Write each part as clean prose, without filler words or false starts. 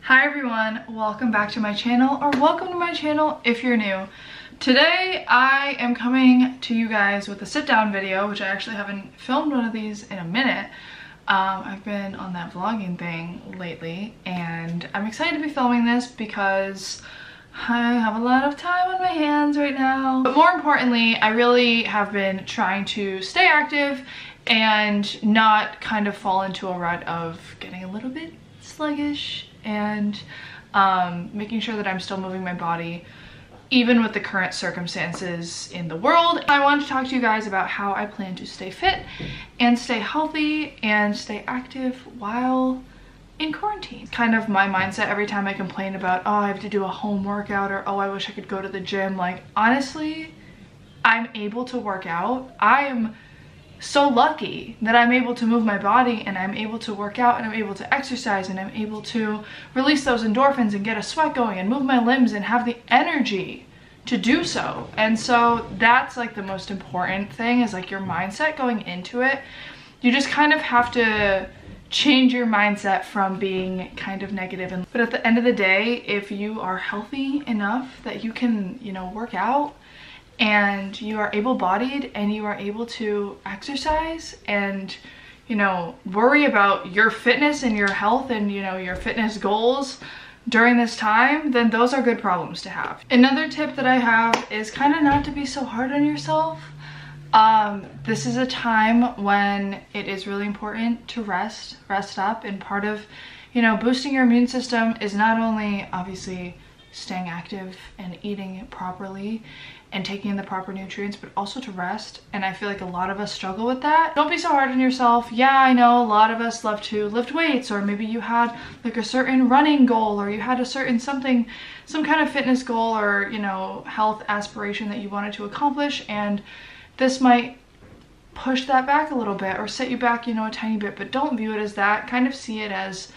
Hi everyone, welcome back to my channel, or welcome to my channel if you're new. Today I am coming to you guys with a sit down video, which I actually haven't filmed one of these in a minute. I've been on that vlogging thing lately and I'm excited to be filming this because I have a lot of time on my hands right now. But more importantly, I really have been trying to stay active and not kind of fall into a rut of getting a little bit sluggish and making sure that I'm still moving my body even with the current circumstances in the world. I wanted to talk to you guys about how I plan to stay fit and stay healthy and stay active while in quarantine. Kind of my mindset every time I complain about, oh, I have to do a home workout, or oh, I wish I could go to the gym. Like, honestly, I'm able to work out. I am so lucky that I'm able to move my body and I'm able to work out and I'm able to exercise and I'm able to release those endorphins and get a sweat going and move my limbs and have the energy to do so. And so that's like the most important thing, is like your mindset going into it. You just kind of have to change your mindset from being kind of negative. But at the end of the day, if you are healthy enough that you can, you know, work out and you are able-bodied and you are able to exercise and, you know, worry about your fitness and your health and, you know, your fitness goals during this time, then those are good problems to have. Another tip that I have is kind of not to be so hard on yourself. This is a time when it is really important to rest up, and part of, you know, boosting your immune system is not only obviously staying active and eating it properly and taking in the proper nutrients, but also to rest. And I feel like a lot of us struggle with that. Don't be so hard on yourself. Yeah, I know a lot of us love to lift weights, or maybe you had like a certain running goal, or you had a certain some kind of fitness goal, or, you know, health aspiration that you wanted to accomplish, and this might push that back a little bit or set you back, you know, a tiny bit. But don't view it as that. Kind of see it as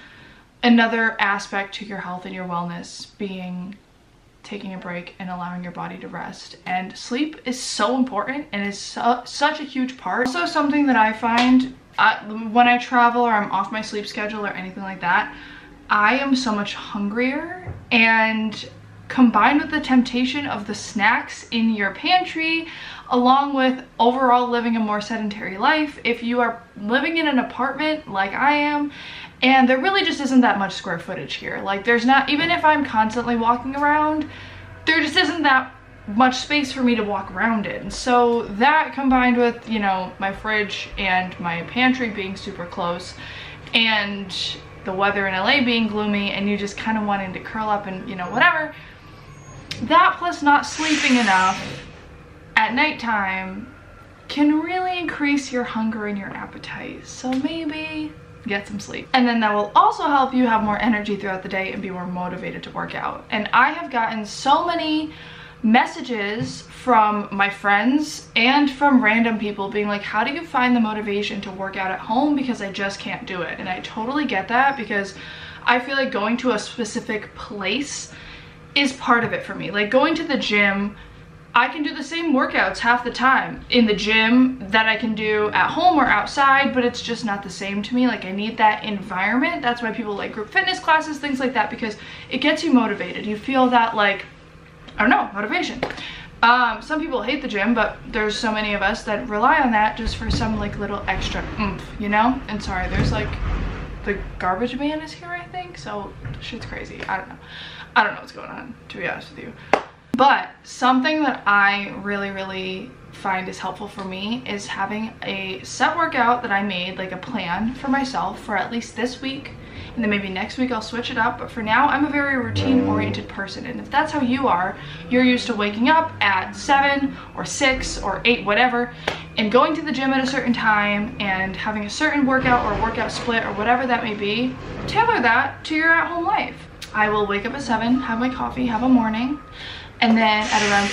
another aspect to your health and your wellness, being taking a break and allowing your body to rest. And sleep is so important and is such a huge part. Also, something that I find when I travel or I'm off my sleep schedule or anything like that, I am so much hungrier, and combined with the temptation of the snacks in your pantry, along with overall living a more sedentary life, if you are living in an apartment like I am, and there really just isn't that much square footage here. Like, there's not, even if I'm constantly walking around, there just isn't that much space for me to walk around in. So that, combined with, you know, my fridge and my pantry being super close, and the weather in LA being gloomy, and you just kind of wanting to curl up and, you know, whatever, that plus not sleeping enough at nighttime can really increase your hunger and your appetite. So maybe get some sleep. And then that will also help you have more energy throughout the day and be more motivated to work out. And I have gotten so many messages from my friends and from random people being like, how do you find the motivation to work out at home, because I just can't do it. And I totally get that, because I feel like going to a specific place is part of it for me. Like, going to the gym, I can do the same workouts half the time in the gym that I can do at home or outside, but it's just not the same to me. Like, I need that environment. That's why people like group fitness classes, things like that, because it gets you motivated. You feel that, like, I don't know, motivation. Some people hate the gym, but there's so many of us that rely on that just for some like little extra oomph, you know? And sorry, there's like, the garbage man is here, I think, so shit's crazy. I don't know what's going on, to be honest with you. But something that I really find is helpful for me is having a set workout that I made, like a plan for myself for at least this week, and then maybe next week I'll switch it up. But for now, I'm a very routine-oriented person, and if that's how you are, you're used to waking up at 7 or 6 or 8, whatever, and going to the gym at a certain time and having a certain workout or workout split or whatever that may be, tailor that to your at-home life. I will wake up at 7, have my coffee, have a morning, and then at around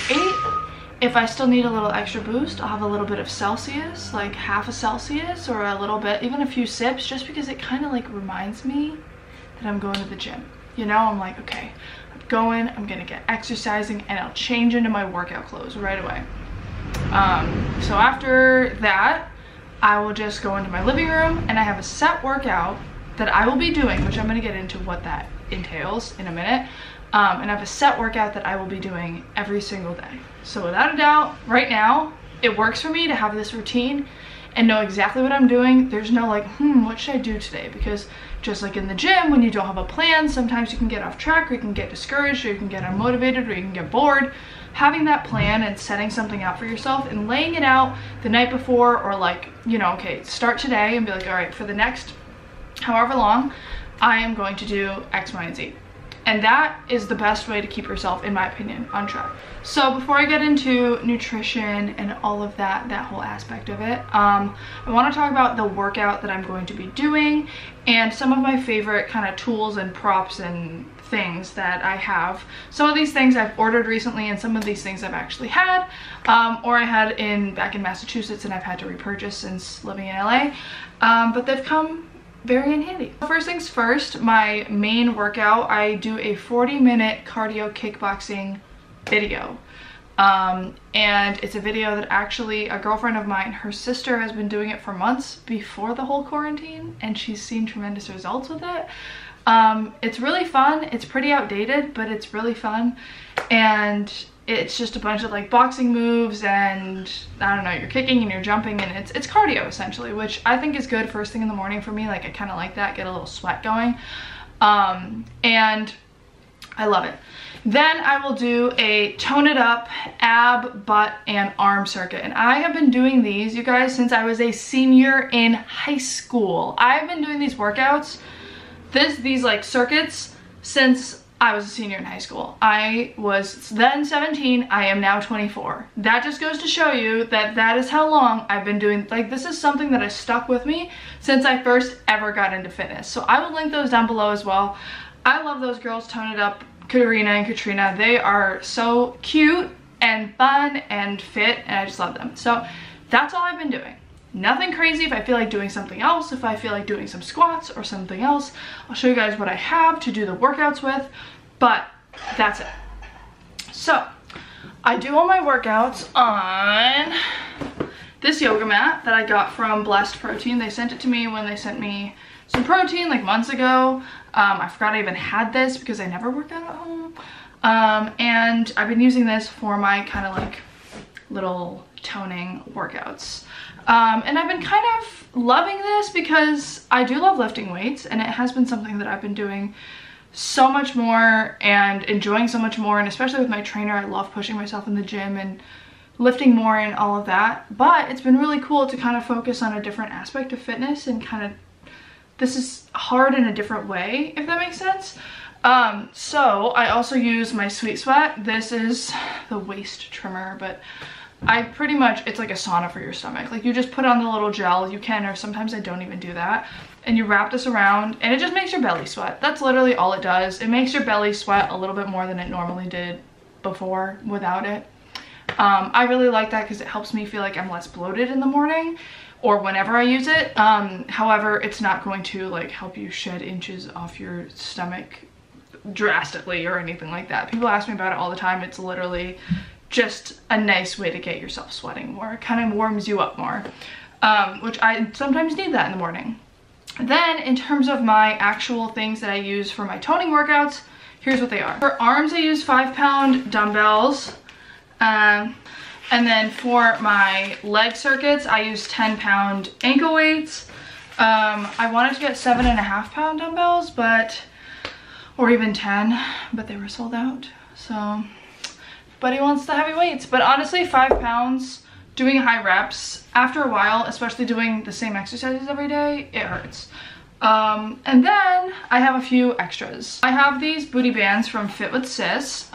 8, if I still need a little extra boost, I'll have a little bit of Celsius, like half a Celsius or a little bit, even a few sips, just because it kind of like reminds me that I'm going to the gym. You know, I'm like, okay, I'm going, I'm gonna get exercising, and I'll change into my workout clothes right away. So after that, I will just go into my living room, and I have a set workout that I will be doing, which I'm gonna get into what that entails in a minute. And I have a set workout that I will be doing every single day. So without a doubt, right now, it works for me to have this routine and know exactly what I'm doing. There's no like, what should I do today? Because just like in the gym, when you don't have a plan, sometimes you can get off track, or you can get discouraged, or you can get unmotivated, or you can get bored. Having that plan and setting something out for yourself and laying it out the night before, or like, you know, okay, start today and be like, all right, for the next however long, I am going to do X, Y, and Z. And that is the best way to keep yourself, in my opinion, on track. So before I get into nutrition and all of that whole aspect of it, I want to talk about the workout that I'm going to be doing and some of my favorite kind of tools and props and things that I have. Some of these things I've ordered recently, and some of these things I've actually had, or I had back in Massachusetts, and I've had to repurchase since living in LA, but they've come very in handy. First things first, my main workout, I do a 40-minute cardio kickboxing video. And it's a video that actually a girlfriend of mine, her sister has been doing it for months before the whole quarantine, and she's seen tremendous results with it. It's really fun. It's pretty outdated, but it's really fun. And it's just a bunch of like boxing moves, and I don't know, you're kicking and you're jumping, and it's cardio essentially, which I think is good first thing in the morning for me. Like, I kind of like that, get a little sweat going, and I love it. Then I will do a tone it up ab, butt, and arm circuit, and I have been doing these, you guys, since I was a senior in high school. I've been doing these workouts, these like circuits, since I was a senior in high school. I was then 17, I am now 24. That just goes to show you that that is how long I've been doing, like, this is something that has stuck with me since I first ever got into fitness. So I will link those down below as well. I love those girls, Tone It Up, Karina and Katrina. They are so cute and fun and fit, and I just love them. So that's all I've been doing. Nothing crazy. If I feel like doing something else, if I feel like doing some squats or something else, I'll show you guys what I have to do the workouts with, but that's it. So I do all my workouts on this yoga mat that I got from Blessed Protein. They sent it to me when they sent me some protein like months ago. I forgot I even had this because I never work out at home. And I've been using this for my kind of like little toning workouts. And I've been kind of loving this because I do love lifting weights, and it has been something that I've been doing so much more and enjoying so much more, and especially with my trainer, I love pushing myself in the gym and lifting more and all of that. But it's been really cool to kind of focus on a different aspect of fitness, and kind of, this is hard in a different way, if that makes sense. So I also use my Sweet Sweat. This is the waist trimmer, but I pretty much, it's like a sauna for your stomach. Like, you just put on the little gel, you can, or sometimes I don't even do that, and you wrap this around, and it just makes your belly sweat. That's literally all it does. It makes your belly sweat a little bit more than it normally did before without it. I really like that because it helps me feel like I'm less bloated in the morning or whenever I use it. However, it's not going to like help you shed inches off your stomach drastically or anything like that. People ask me about it all the time. It's literally just a nice way to get yourself sweating more. It kind of warms you up more, which I sometimes need that in the morning. Then in terms of my actual things that I use for my toning workouts, here's what they are. For arms, I use 5-pound dumbbells. And then for my leg circuits, I use 10-pound ankle weights. I wanted to get 7.5-pound dumbbells, or even 10, but they were sold out. So buddy wants the heavy weights, but honestly 5 pounds doing high reps, after a while, especially doing the same exercises every day, it hurts. And then I have a few extras. I have these booty bands from Fit with Sis.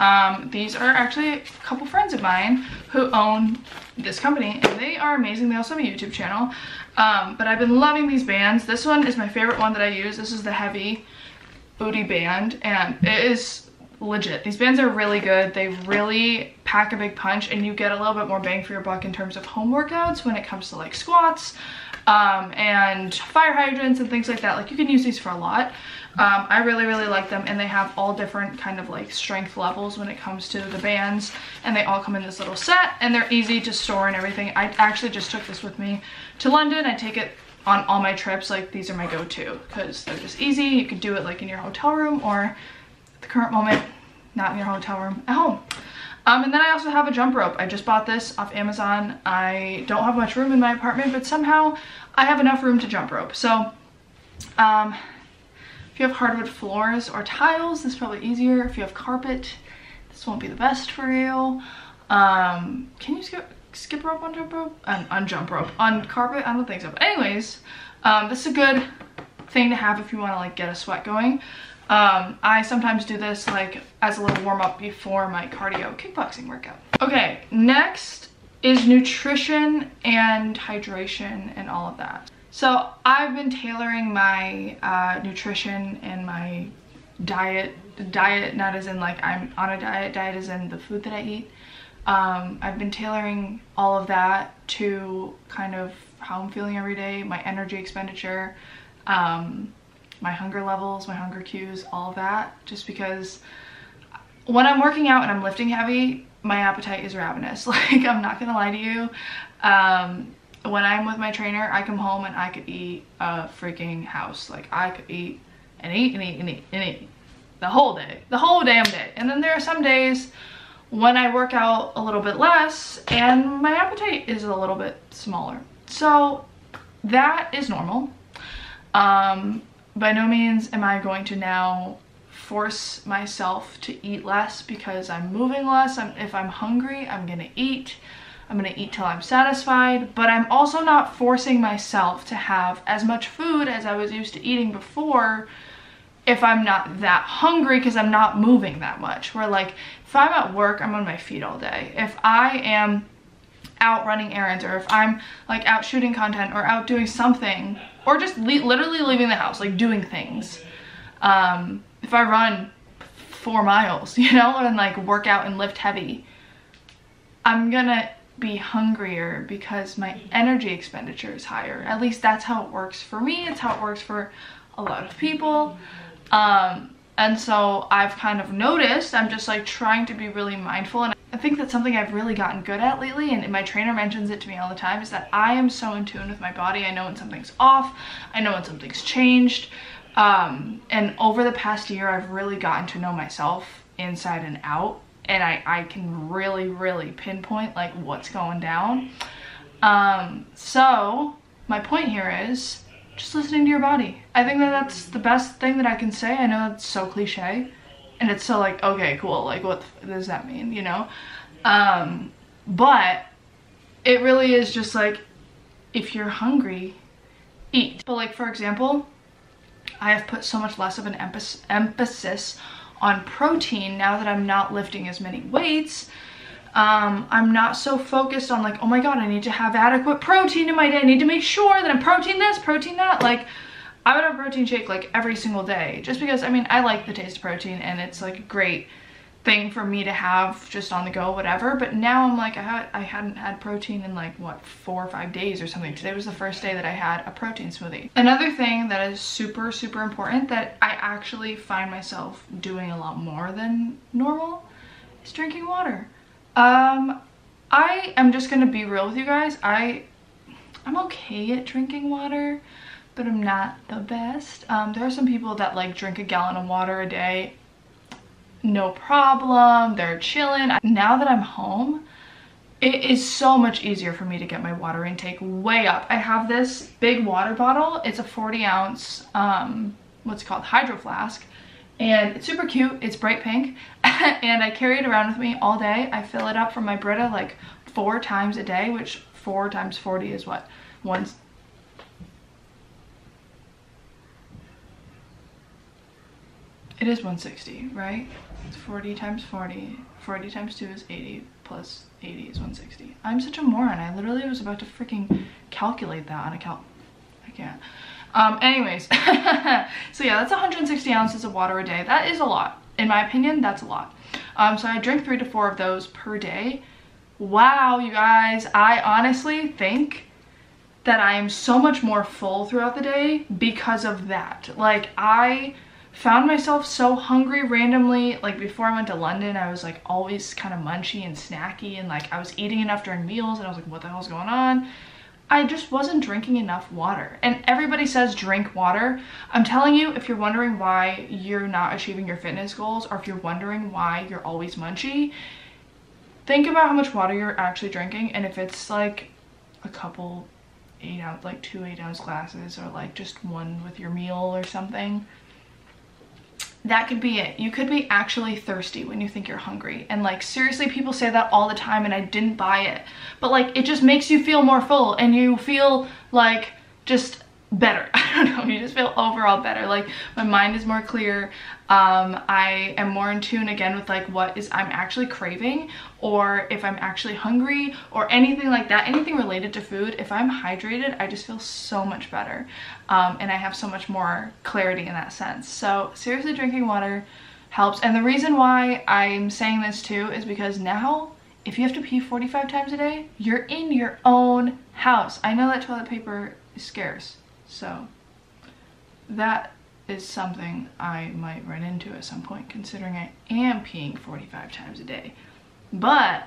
These are actually a couple friends of mine who own this company, and they are amazing. They also have a YouTube channel, but I've been loving these bands. This one is my favorite one that I use. This is the heavy booty band, and it is legit. These bands are really good. They really pack a big punch, and you get a little bit more bang for your buck in terms of home workouts when it comes to like squats and fire hydrants and things like that. Like, you can use these for a lot. I really like them, and they have all different kind of like strength levels when it comes to the bands, and they all come in this little set, and they're easy to store and everything. I actually just took this with me to London. I take it on all my trips, like these are my go-to because they're just easy. You could do it like in your hotel room, or at the current moment, not in your hotel room, at home. And then I also have a jump rope. I just bought this off Amazon. I don't have much room in my apartment, but somehow I have enough room to jump rope. So if you have hardwood floors or tiles, this is probably easier. If you have carpet, this won't be the best for you. Can you skip rope on jump rope? On jump rope. On carpet? I don't think so. But anyways, this is a good thing to have if you want to like get a sweat going. I sometimes do this like as a little warm-up before my cardio kickboxing workout. Okay, next is nutrition and hydration and all of that. So I've been tailoring my nutrition and my diet not as in like I'm on a diet as in the food that I eat. I've been tailoring all of that to kind of how I'm feeling every day, my energy expenditure, my hunger levels, my hunger cues, all of that, just because when I'm working out and I'm lifting heavy, my appetite is ravenous. Like, I'm not gonna lie to you. When I'm with my trainer, I come home and I could eat a freaking house. Like, I could eat and eat and eat and eat and eat the whole damn day. And then there are some days when I work out a little bit less and my appetite is a little bit smaller. So that is normal. By no means am I going to now force myself to eat less because I'm moving less. If I'm hungry, I'm gonna eat. I'm gonna eat till I'm satisfied, but I'm also not forcing myself to have as much food as I was used to eating before if I'm not that hungry because I'm not moving that much. Where like, if I'm at work, I'm on my feet all day. If I am out running errands, or if I'm like out shooting content or out doing something, or just literally leaving the house, like doing things. If I run 4 miles, you know, and like work out and lift heavy, I'm gonna be hungrier because my energy expenditure is higher. At least that's how it works for me. It's how it works for a lot of people. And so I've kind of noticed, I'm just like trying to be really mindful, and I think that's something I've really gotten good at lately, and my trainer mentions it to me all the time, is that I am so in tune with my body. I know when something's off, I know when something's changed, and over the past year I've really gotten to know myself inside and out, and I can really pinpoint like what's going down. So my point here is just listening to your body. I think that that's the best thing that I can say. I know that's so cliche and it's so like, okay, cool, like what does that mean, you know? But it really is just like, if you're hungry, eat. But like, for example, I have put so much less of an emphasis on protein now that I'm not lifting as many weights. I'm not so focused on like, oh my god, I need to have adequate protein in my day. I need to make sure that I'm protein this, protein that. Like, I would have a protein shake like every single day, just because, I mean, I like the taste of protein and it's like a great thing for me to have just on the go, whatever. But now I'm like, I hadn't had protein in like, what, 4 or 5 days or something. Today was the first day that I had a protein smoothie. Another thing that is super important that I actually find myself doing a lot more than normal is drinking water. I am just gonna be real with you guys. I'm okay at drinking water, but I'm not the best. There are some people that like drink a gallon of water a day, no problem, they're chilling. Now that I'm home, it is so much easier for me to get my water intake way up. I have this big water bottle. It's a 40-ounce, what's it called, hydro flask. And it's super cute, it's bright pink, and I carry it around with me all day. I fill it up from my Brita like 4 times a day, which 4 times 40 is what? It is 160, right? It's 40 times 40. 40 times 2 is 80, plus 80 is 160. I'm such a moron. I literally was about to freaking calculate that on a I can't. Anyways, so yeah, that's 160 ounces of water a day. That is a lot. In my opinion, that's a lot. So I drink 3 to 4 of those per day. Wow, you guys, I honestly think that I am so much more full throughout the day because of that. Like, I found myself so hungry randomly. Like, before I went to London, I was like always kind of munchy and snacky, and like I was eating enough during meals and I was like, what the hell's going on? I just wasn't drinking enough water. And everybody says drink water. I'm telling you, if you're wondering why you're not achieving your fitness goals, or if you're wondering why you're always munchy, think about how much water you're actually drinking. And if it's like a couple 8-ounce, like 2 8-ounce glasses, or like just one with your meal or something, that could be it. You could be actually thirsty when you think you're hungry. And like, seriously, people say that all the time and I didn't buy it. But like, it just makes you feel more full and you feel like just better. I don't know, you just feel overall better. Like, my mind is more clear. I am more in tune again with like what is I'm actually craving, or if I'm actually hungry, or anything like that, anything related to food. If I'm hydrated, I just feel so much better, and I have so much more clarity in that sense. So seriously, drinking water helps. And the reason why I'm saying this too is because now, if you have to pee 45 times a day, you're in your own house. I know that toilet paper is scarce, so that is something I might run into at some point, considering I am peeing 45 times a day. But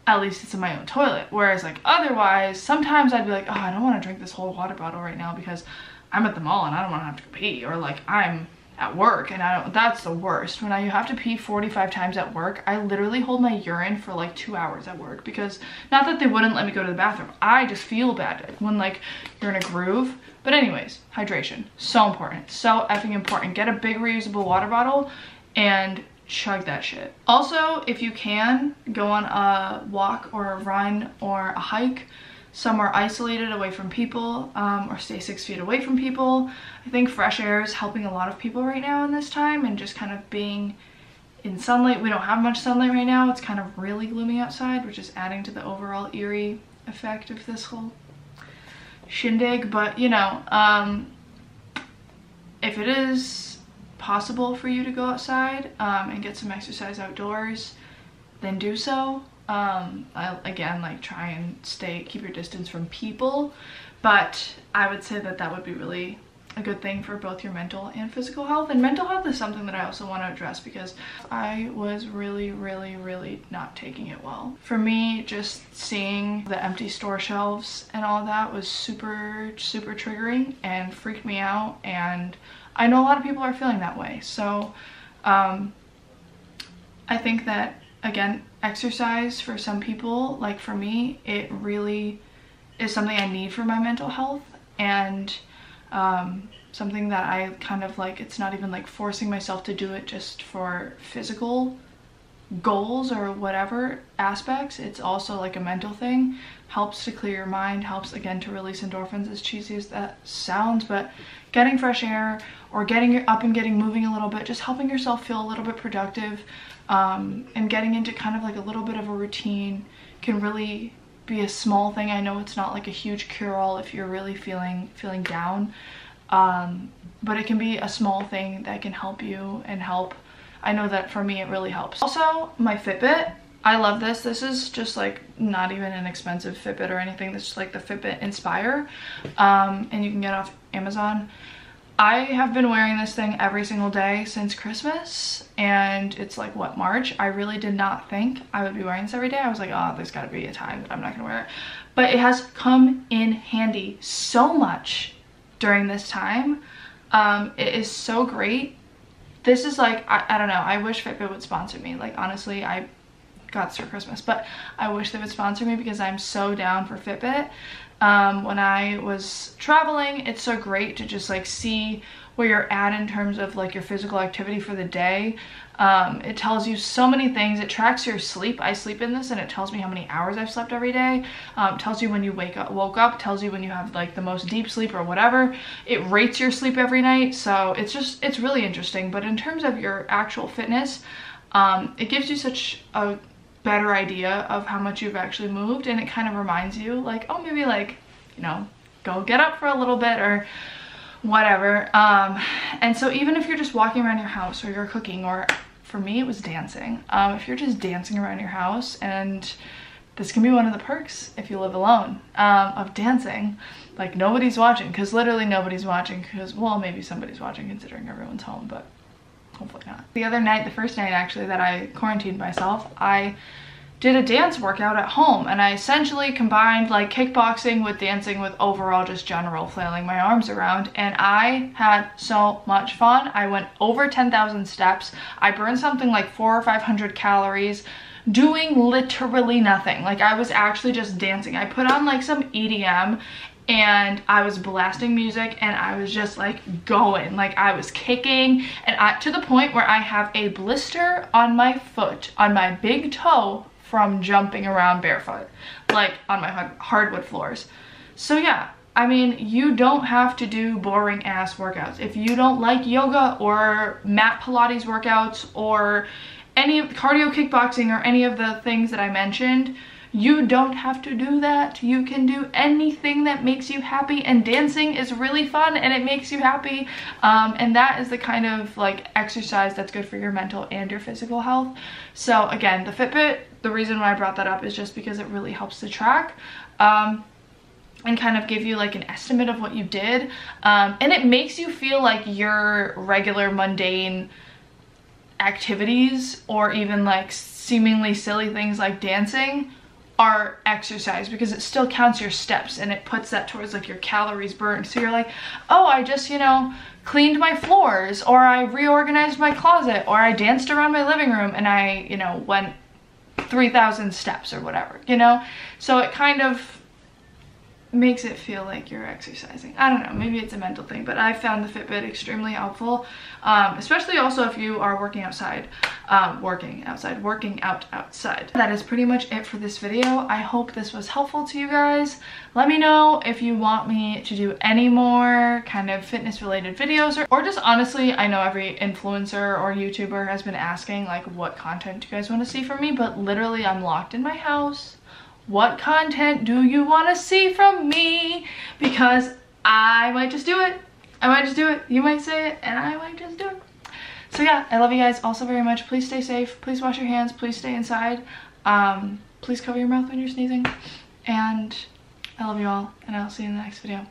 at least it's in my own toilet. Whereas like otherwise, sometimes I'd be like, oh, I don't want to drink this whole water bottle right now because I'm at the mall and I don't want to have to pee, or like I'm at work and that's the worst. When you have to pee 45 times at work, I literally hold my urine for like 2 hours at work, because not that they wouldn't let me go to the bathroom, I just feel bad when like you're in a groove. But anyways, hydration, so important, so effing important. Get a big reusable water bottle and chug that shit. Also, if you can, go on a walk or a run or a hike somewhere isolated away from people, or stay 6 feet away from people. I think fresh air is helping a lot of people right now in this time, and just kind of being in sunlight. We don't have much sunlight right now. It's kind of really gloomy outside, which is adding to the overall eerie effect of this whole shindig. But you know, if it is possible for you to go outside and get some exercise outdoors, then do so. I'll again, like, try and keep your distance from people, but I would say that that would be really a good thing for both your mental and physical health. And mental health is something that I also want to address, because I was really not taking it well. For me, just seeing the empty store shelves and all that was super triggering and freaked me out, and I know a lot of people are feeling that way. So I think that, again, exercise for some people, like for me, it really is something I need for my mental health, and something that I kind of like, it's not even like forcing myself to do it just for physical goals or whatever aspects. It's also like a mental thing. Helps to clear your mind, helps again to release endorphins, as cheesy as that sounds. But getting fresh air, or getting up and getting moving a little bit, just helping yourself feel a little bit productive, and getting into kind of like a little bit of a routine can really be a small thing. I know it's not like a huge cure-all if you're really feeling down, but it can be a small thing that can help you and help. I know that for me it really helps. Also, my Fitbit, I love this. This is just like not even an expensive Fitbit or anything. This is like the Fitbit Inspire, and you can get it off Amazon. I have been wearing this thing every single day since Christmas, and it's like, what, March? I really did not think I would be wearing this every day. I was like, oh, there's gotta be a time that I'm not gonna wear it. But it has come in handy so much during this time. It is so great. This is like, I don't know, I wish Fitbit would sponsor me. Like, honestly, I got this for Christmas, but I wish they would sponsor me, because I'm so down for Fitbit. When I was traveling, it's so great to just like see where you're at in terms of like your physical activity for the day. It tells you so many things. It tracks your sleep. I sleep in this, and it tells me how many hours I've slept every day. It tells you when you woke up, tells you when you have like the most deep sleep or whatever. It rates your sleep every night. So it's really interesting. But in terms of your actual fitness, it gives you such a better idea of how much you've actually moved, and it kind of reminds you like, oh, maybe like, you know, go get up for a little bit or whatever. And so even if you're just walking around your house, or you're cooking, or for me it was dancing, if you're just dancing around your house, and this can be one of the perks if you live alone, of dancing, like nobody's watching, because literally nobody's watching, because, well, maybe somebody's watching considering everyone's home, but hopefully not. The other night, the first night actually that I quarantined myself, I did a dance workout at home, and I essentially combined like kickboxing with dancing with overall just general flailing my arms around, and I had so much fun. I went over 10,000 steps. I burned something like 400 or 500 calories doing literally nothing. Like, I was actually just dancing. I put on like some EDM and I was blasting music and I was just like going, like I was kicking, and to the point where I have a blister on my foot, on my big toe, from jumping around barefoot, like on my hardwood floors. So yeah, I mean, you don't have to do boring ass workouts. If you don't like yoga or mat Pilates workouts or any of cardio kickboxing or any of the things that I mentioned, you don't have to do that. You can do anything that makes you happy, and dancing is really fun and it makes you happy. And that is the kind of like exercise that's good for your mental and your physical health. So again, the Fitbit, the reason why I brought that up is just because it really helps to track and kind of give you like an estimate of what you did. And it makes you feel like your regular mundane activities, or even like seemingly silly things like dancing, are exercise, because it still counts your steps and it puts that towards like your calories burned. So you're like, oh, I just, you know, cleaned my floors, or I reorganized my closet, or I danced around my living room and I, you know, went 3,000 steps or whatever, you know? So it kind of makes it feel like you're exercising. I don't know, maybe it's a mental thing, but I found the Fitbit extremely helpful, especially also if you are working outside, working out outside. That is pretty much it for this video. I hope this was helpful to you guys. Let me know if you want me to do any more kind of fitness related videos, or just honestly, I know every influencer or YouTuber has been asking like what content do you guys want to see from me, but literally I'm locked in my house. What content do you want to see from me? Because I might just do it. I might just do it. You might say it and I might just do it. So yeah, I love you guys also very much. Please stay safe. Please wash your hands. Please stay inside. Please cover your mouth when you're sneezing. And I love you all, and I'll see you in the next video.